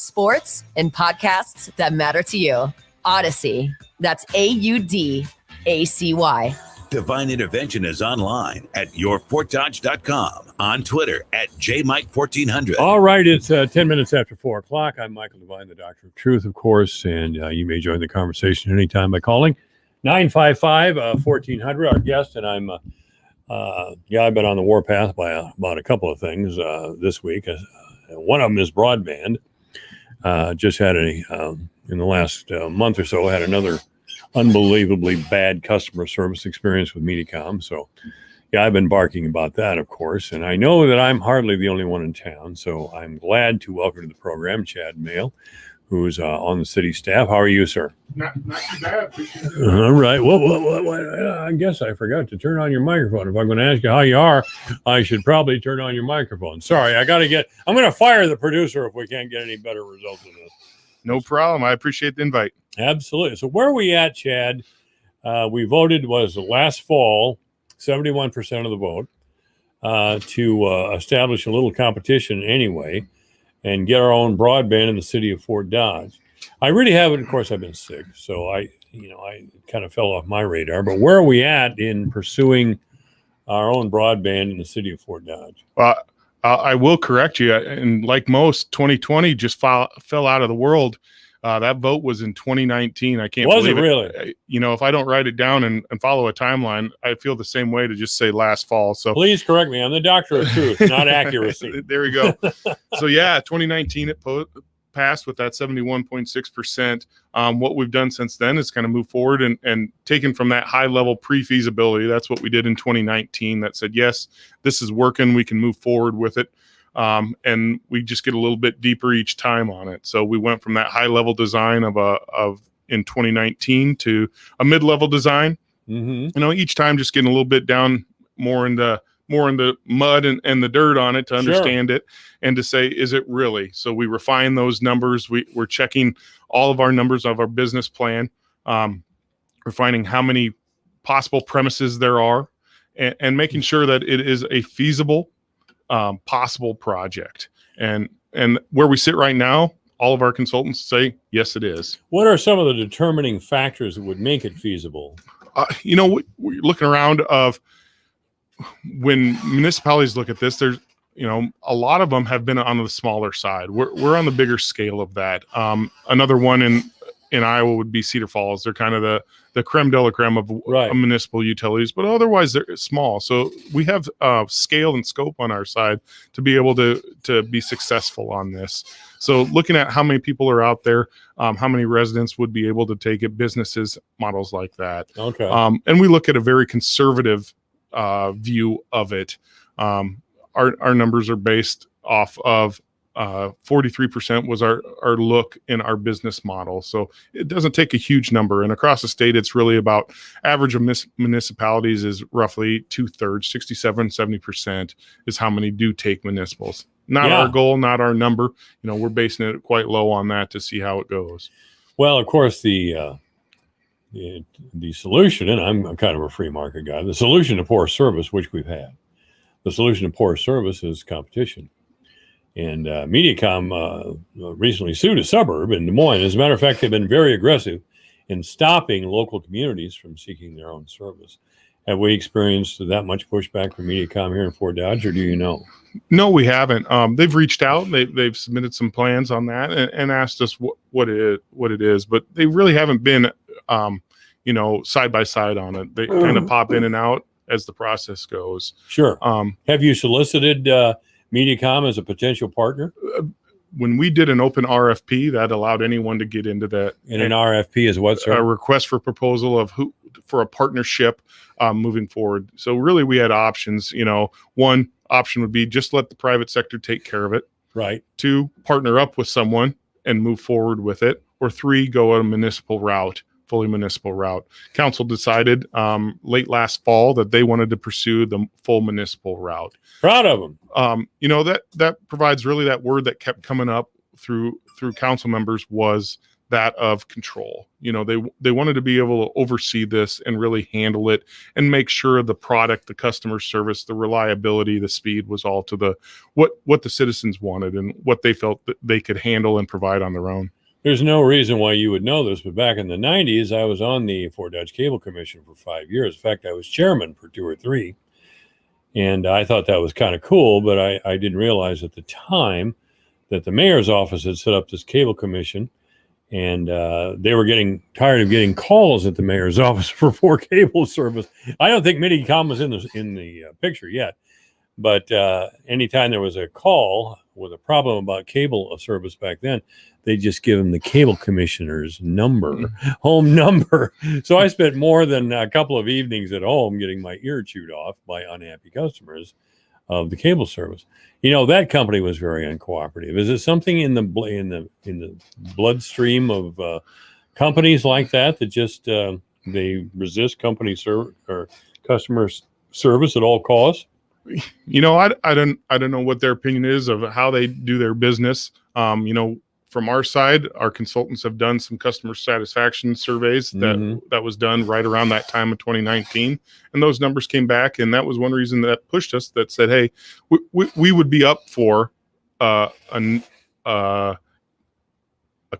sports, and podcasts that matter to you. Odyssey. That's AUDACY. Divine Intervention is online at yourfortdodge.com, on Twitter at JMike1400. All right, it's 10 minutes after 4 o'clock. I'm Michael Divine, the Doctor of Truth, of course, and you may join the conversation anytime by calling 955-1400. Our guest, and I've been on the warpath by about a couple of things this week. One of them is broadband. Just had in the last month or so, had another unbelievably bad customer service experience with Mediacom. So, I've been barking about that, of course. And I know that I'm hardly the only one in town. So I'm glad to welcome to the program Chad Mail, who's on the city staff. How are you, sir? Not too bad. All right. Well, I guess I forgot to turn on your microphone. If I'm going to ask you how you are, I should probably turn on your microphone. Sorry, I'm going to fire the producer if we can't get any better results in this. No problem. I appreciate the invite. Absolutely. So where are we at, Chad? We voted, last fall, 71% of the vote to establish a little competition anyway and get our own broadband in the city of Fort Dodge. I really haven't. Of course, I've been sick, so I kind of fell off my radar. But where are we at in pursuing our own broadband in the city of Fort Dodge? I will correct you. And like most, 2020 just fell out of the world. That vote was in 2019. I can't believe it. Was it really? If I don't write it down and follow a timeline, I feel the same way to just say last fall. So please correct me. I'm the doctor of truth, not accuracy. There we go. So 2019 it passed with that 71.6%. What we've done since then is kind of move forward and taken from that high level pre-feasibility. That's what we did in 2019 that said, yes, this is working. We can move forward with it. And we just get a little bit deeper each time on it. So we went from that high level design of in 2019 to a mid-level design. Mm-hmm. Each time just getting a little bit down more in the mud and the dirt on it to understand it and to say, is it really? So we refine those numbers. We're checking all of our numbers of our business plan, refining how many possible premises there are and making sure that it is a feasible possible project. And where we sit right now, all of our consultants say, yes, it is. What are some of the determining factors that would make it feasible? We're looking around of when municipalities look at this, there's, a lot of them have been on the smaller side. We're on the bigger scale of that. Another one in Iowa would be Cedar Falls. They're kind of the creme de la creme of municipal utilities, but otherwise they're small. So we have scale and scope on our side to be able to be successful on this. So looking at how many people are out there, how many residents would be able to take it, businesses, models like that. Okay. And we look at a very conservative view of it. Our numbers are based off of 43% was our look in our business model. So it doesn't take a huge number. And across the state, it's really about average of municipalities is roughly 2/3, 67, 70% is how many do take municipals. Not our goal, not our number. We're basing it quite low on that to see how it goes. Well, of course, the solution, and I'm kind of a free market guy, the solution to poor service, which we've had, the solution to poor service is competition. And Mediacom recently sued a suburb in Des Moines. As a matter of fact, they've been very aggressive in stopping local communities from seeking their own service. Have we experienced that much pushback from Mediacom here in Fort Dodge, or do you know? No, we haven't. They've reached out. They've submitted some plans on that and asked us what it is, but they really haven't been, side by side on it. They kind of pop in and out as the process goes. Sure. Have you solicited Mediacom as a potential partner? When we did an open RFP, that allowed anyone to get into that. And an RFP is what, sir? A request for proposal for a partnership moving forward. So really we had options. One option would be just let the private sector take care of it. Right. 2, partner up with someone and move forward with it. Or 3, go a municipal route. Fully municipal route. Council decided late last fall that they wanted to pursue the full municipal route. Proud of them. That provides really that word that kept coming up through council members was that of control. They wanted to be able to oversee this and really handle it and make sure the product, the customer service, the reliability, the speed was all to what the citizens wanted and what they felt that they could handle and provide on their own. There's no reason why you would know this, but back in the 90s, I was on the Fort Dodge Cable Commission for 5 years. In fact, I was chairman for 2 or 3. And I thought that was kind of cool, but I didn't realize at the time that the mayor's office had set up this cable commission, and they were getting tired of getting calls at the mayor's office for cable service. I don't think Mini-Com was in the picture yet, but anytime there was a call with a problem about cable service back then, they just give him the cable commissioner's number, home number. So I spent more than a couple of evenings at home getting my ear chewed off by unhappy customers of the cable service. That company was very uncooperative. Is it something in the bloodstream of companies like that just they resist or customer service at all costs? I don't know what their opinion is of how they do their business. From our side, our consultants have done some customer satisfaction surveys that was done right around that time of 2019. And those numbers came back. And that was one reason that pushed us, that said, hey, we would be up for a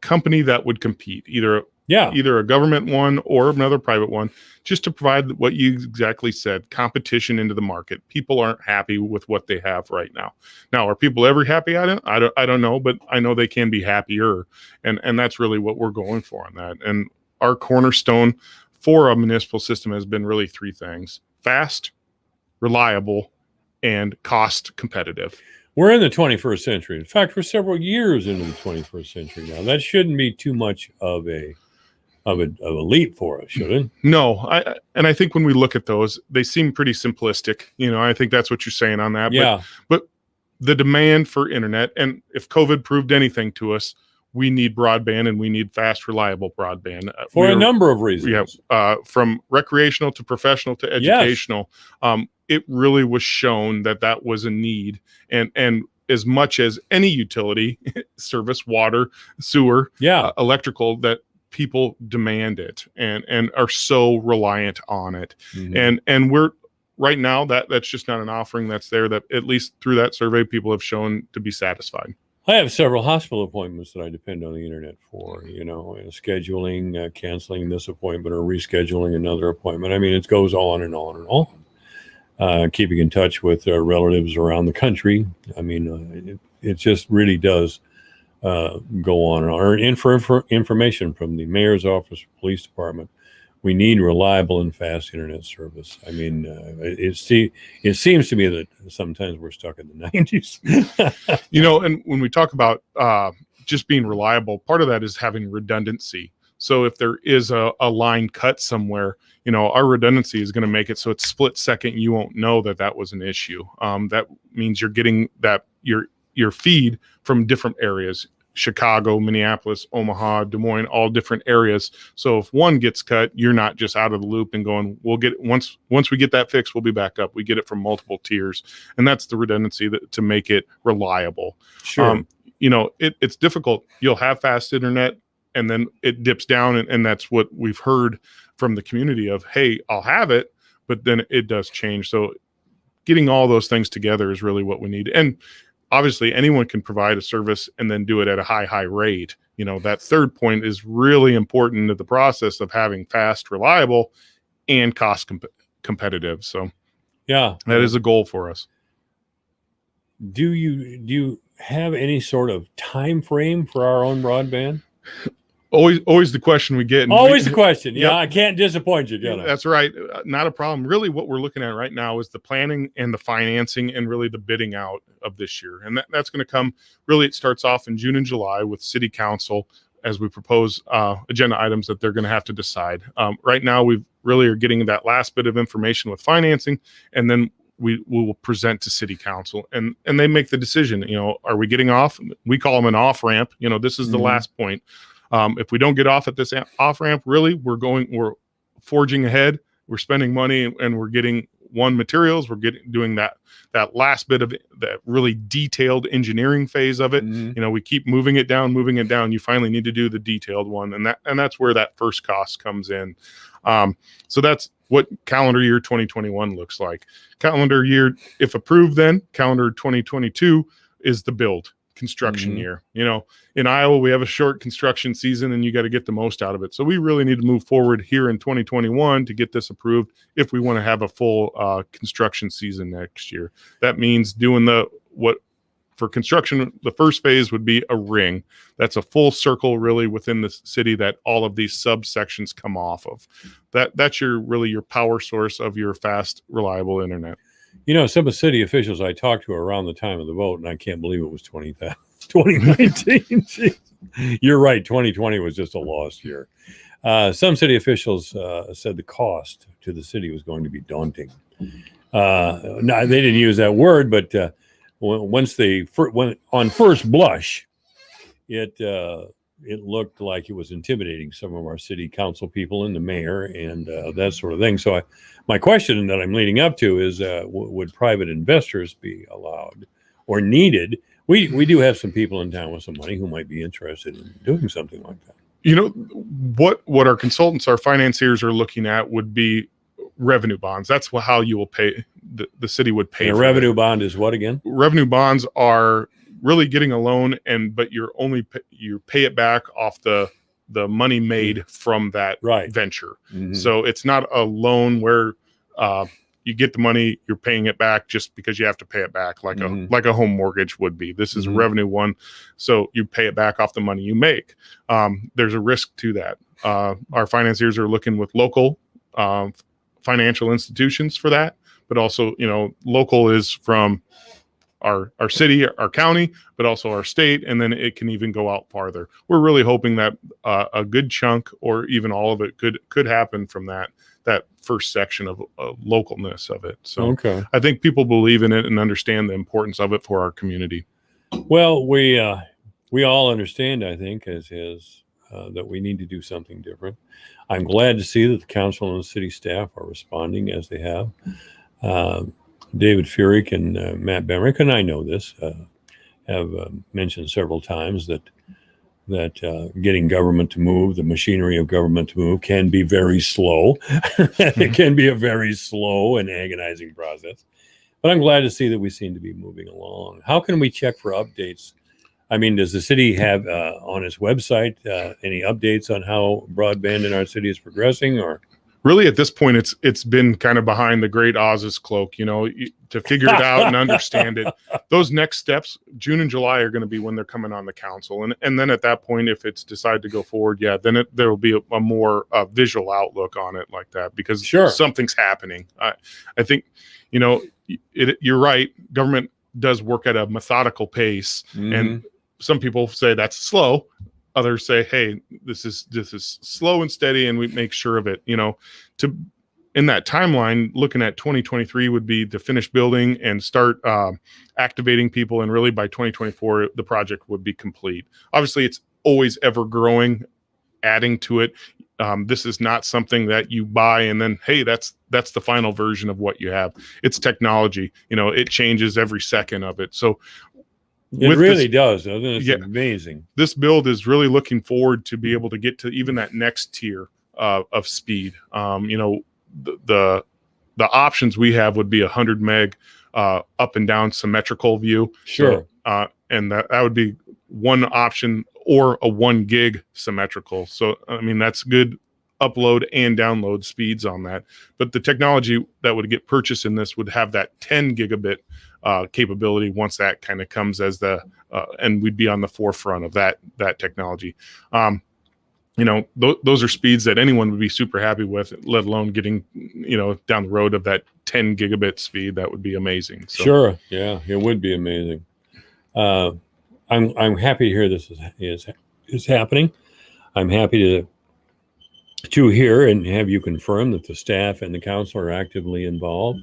company that would compete, either a government one or another private one, just to provide what you exactly said, competition into the market. People aren't happy with what they have right now. Now, are people ever happy at it? I don't know, but I know they can be happier. And that's really what we're going for on that. And our cornerstone for a municipal system has been really 3 things: fast, reliable, and cost competitive. We're in the 21st century. In fact, we're several years into the 21st century now. That shouldn't be too much of a leap for us, should it? No, I think when we look at those, they seem pretty simplistic. I think that's what you're saying on that. Yeah. But the demand for internet, and if COVID proved anything to us, we need broadband and we need fast, reliable broadband for a number of reasons. Yeah, from recreational to professional to educational. Yes. It really was shown that was a need, and as much as any utility service, water, sewer, electrical, that people demand it and are so reliant on it. And we're right now that's just not an offering that's there, that at least through that survey people have shown to be satisfied. I have several hospital appointments that I depend on the internet for, scheduling, canceling this appointment or rescheduling another appointment. I mean, it goes on and on and on. Keeping in touch with relatives around the country. I mean, it just really does go on and on. And for information from the mayor's office, police department, we need reliable and fast internet service. I mean, it seems to me that sometimes we're stuck in the 90s. And when we talk about just being reliable, part of that is having redundancy. So if there is a line cut somewhere, our redundancy is going to make it so it's split second. You won't know that was an issue. That means you're getting your feed from different areas: Chicago, Minneapolis, Omaha, Des Moines, all different areas. So if one gets cut, you're not just out of the loop and going, we'll get it once we get that fixed, we'll be back up. We get it from multiple tiers. And that's the redundancy to make it reliable. Sure. It's difficult. You'll have fast internet and then it dips down. And that's what we've heard from the community of, hey, I'll have it, but then it does change. So getting all those things together is really what we need. And obviously anyone can provide a service and then do it at a high rate. That third point is really important to the process of having fast, reliable, and cost competitive. So yeah, that is a goal for us. Do you have any sort of time frame for our own broadband? Always the question we get. Always the question. Yeah, I can't disappoint you, can I? That's right. Not a problem. Really, what we're looking at right now is the planning and the financing and really the bidding out of this year. And that's going to come, really, it starts off in June and July with City Council as we propose agenda items that they're going to have to decide. Right now, we really are getting that last bit of information with financing, and then we will present to City Council and they make the decision. Are we getting off? We call them an off ramp. This is the last point. If we don't get off at this off ramp, really, we're forging ahead. We're spending money and we're getting one materials. We're doing that last bit of that really detailed engineering phase of it. Mhm. We keep moving it down. You finally need to do the detailed one, and that's where that first cost comes in. So that's what calendar year 2021 looks like. Calendar year, if approved, then calendar 2022 is the build construction year. In Iowa, we have a short construction season, and you got to get the most out of it. So we really need to move forward here in 2021 to get this approved if we want to have a full construction season next year. That means doing for construction, the first phase would be a ring. That's a full circle really within the city that all of these subsections come off of. That's your power source of your fast, reliable internet. Some of the city officials I talked to around the time of the vote, and I can't believe it was 2019. Jeez. You're right. 2020 was just a lost year. Some city officials said the cost to the city was going to be daunting. No, they didn't use that word, but when on first blush, it looked like it was intimidating some of our city council people and the mayor and that sort of thing. So my question that I'm leading up to is, would private investors be allowed or needed? We do have some people in town with some money who might be interested in doing something like that. What our consultants, our financiers are looking at would be revenue bonds. That's how you will pay. The city would pay. And a revenue bond is what again? Revenue bonds are really getting a loan, but you pay it back off the money made from that venture. Mm-hmm. So it's not a loan where you get the money, you're paying it back just because you have to pay it back like a home mortgage would be. This is a revenue one, so you pay it back off the money you make. There's a risk to that. Our financiers are looking with local financial institutions for that, but also local is from our city, our county, but also our state, and then it can even go out farther. We're really hoping that a good chunk or even all of it could happen from that first section of localness of it. So I think people believe in it and understand the importance of it for our community. Well, we all understand, I think, as that we need to do something different. I'm glad to see that the council and the city staff are responding as they have. David Furyk and Matt Bemrick, and I know this, have mentioned several times that getting government to move, the machinery of government to move, can be very slow. It can be a very slow and agonizing process. But I'm glad to see that we seem to be moving along. How can we check for updates? I mean, does the city have on its website any updates on how broadband in our city is progressing, or? Really, at this point, it's been kind of behind the great Oz's cloak, to figure it out and understand it. Those next steps, June and July, are going to be when they're coming on the council. And then at that point, if it's decided to go forward, then there will be a more visual outlook on it like that, because something's happening. I think, you're right. Government does work at a methodical pace, and some people say that's slow. Others say, hey, this is slow and steady, and we make sure of it. In that timeline, looking at 2023 would be to finish building and start activating people, and really by 2024 the project would be complete. Obviously, it's always ever growing, adding to it. This is not something that you buy and then, hey, that's the final version of what you have. It's technology. It changes every second of it. So. It really does, doesn't it? It's amazing. This build is really looking forward to be able to get to even that next tier of speed. The options we have would be 100 meg up and down symmetrical view. Sure. So, and that would be one option, or a 1 gig symmetrical. So, that's good upload and download speeds on that. But the technology that would get purchased in this would have that 10 gigabit capability once that kind of comes as and we'd be on the forefront of that technology. Those are speeds that anyone would be super happy with, let alone getting, down the road of that 10 gigabit speed. That would be amazing. So. Sure. Yeah, it would be amazing. I'm happy to hear this is happening. I'm happy to hear and have you confirm that the staff and the council are actively involved,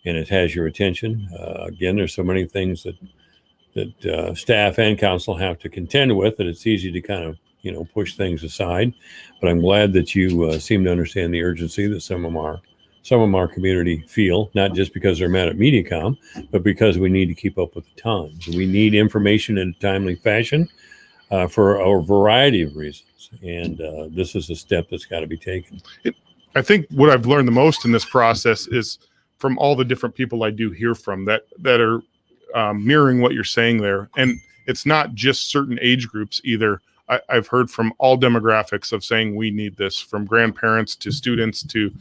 and it has your attention. Again, there's so many things that staff and council have to contend with that it's easy to kind of push things aside. But I'm glad that you seem to understand the urgency that some of our some of our community feel, not just because they're mad at MediaCom, but because we need to keep up with the times. We need information in a timely fashion for a variety of reasons. And this is a step that's got to be taken. I think what I've learned the most in this process is from all the different people I do hear from that are mirroring what you're saying there. And it's not just certain age groups either. I've heard from all demographics of saying we need this, from grandparents to students to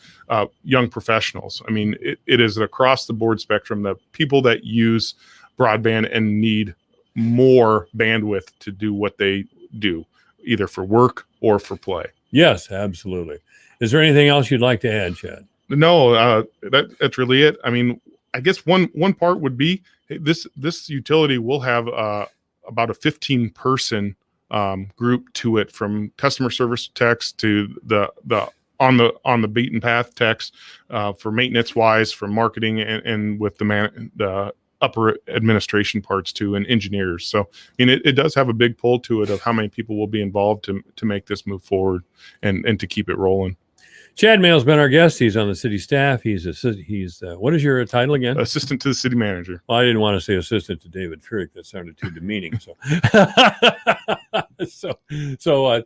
young professionals. I mean, it is an across the board spectrum. The people that use broadband and need more bandwidth to do what they do, either for work or for play. Yes, absolutely. Is there anything else you'd like to add, Chad? No, that's really it. I mean, I guess one part would be this utility will have about a 15-person group to it, from customer service techs to the on the beaten path techs for maintenance wise, for marketing, and with the upper administration parts too, and engineers. So I mean, it does have a big pull to it of how many people will be involved to make this move forward and to keep it rolling. Chad Mail's been our guest. He's on the city staff. He's what is your title again? Assistant to the city manager. Well, I didn't want to say assistant to David Frick. That sounded too demeaning. So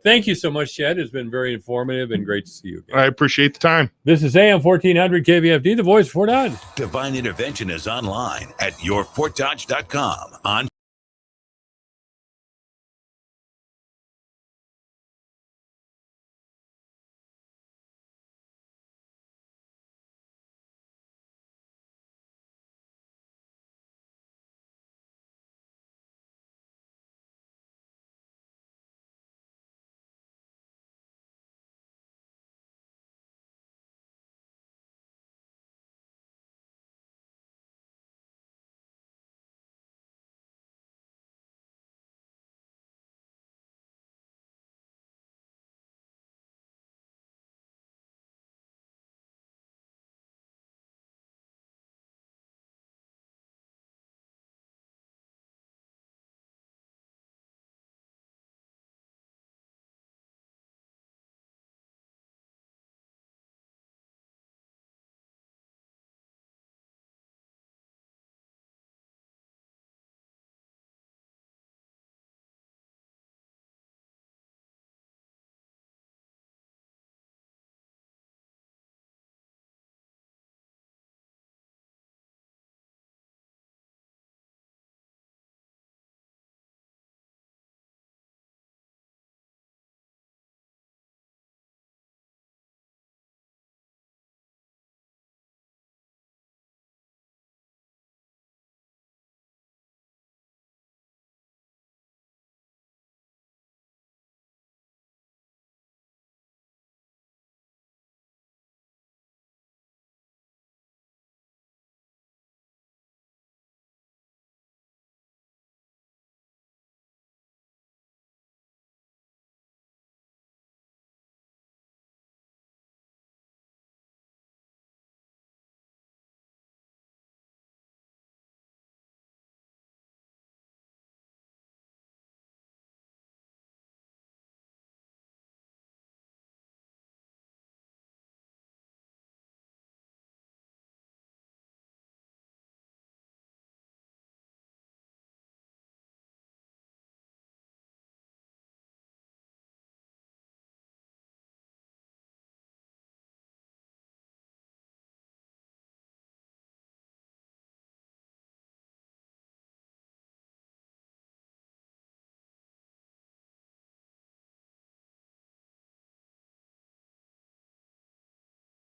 thank you so much, Chad. It's been very informative and great to see you again. I appreciate the time. This is AM 1400 KVFD, the voice of Fort Dodge. Divine Intervention is online at yourfortdodge.com, on